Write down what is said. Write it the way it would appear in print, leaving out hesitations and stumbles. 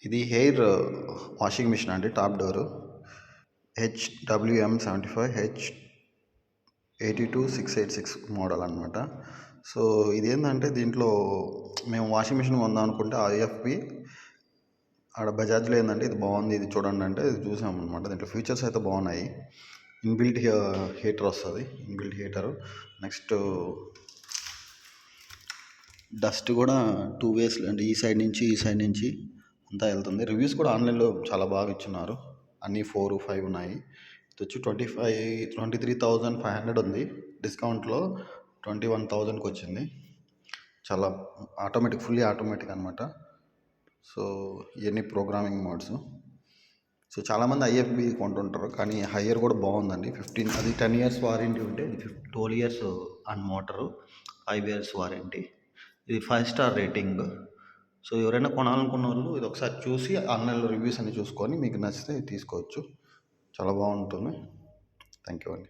ఇది hair washing machine అండి, top door. HWM75H82686 model అనమాట. సో ఇదేంటంటే దీంట్లో మేము వాషింగ్ మిషన్ కొందాం అనుకుంటే ఐఎఫ్బి ఆడ బజాజ్లో ఏంటంటే ఇది బాగుంది, ఇది చూడండి అంటే ఇది చూసాం అనమాట. దీంట్లో ఫీచర్స్ అయితే బాగున్నాయి. ఇన్బిల్ట్ హీటర్ వస్తుంది, ఇన్బిల్ట్ హీటరు. నెక్స్ట్ డస్ట్ కూడా 2 వేస్ అంటే ఈ సైడ్ నుంచి ఈ సైడ్ నుంచి అంతా వెళ్తుంది. రివ్యూస్ కూడా ఆన్లైన్లో చాలా బాగా ఇచ్చున్నారు, అన్నీ 4, 5 ఉన్నాయి. ఇది వచ్చి 23,500 ఉంది, డిస్కౌంట్లో 21,000కి వచ్చింది. చాలా ఆటోమేటిక్, ఫుల్లీ ఆటోమేటిక్ అనమాట. సో ఇవన్నీ ప్రోగ్రామింగ్ మోడ్స్. సో చాలామంది ఐఎఫ్బి కొంటుంటారు, కానీ హయ్యర్ కూడా బాగుందండి. 15 అది 10 ఇయర్స్ వారంటీ ఉంటే ఇది 12 years on motor, 5 years warranty. ఇది 5 స్టార్ రేటింగ్. సో ఎవరైనా కొనాలనుకున్న వాళ్ళు ఇది ఒకసారి చూసి ఆన్లైన్లో రివ్యూస్ అన్ని చూసుకొని మీకు నచ్చితే తీసుకోవచ్చు. చాలా బాగుంటుంది. థ్యాంక్ యూ అండి.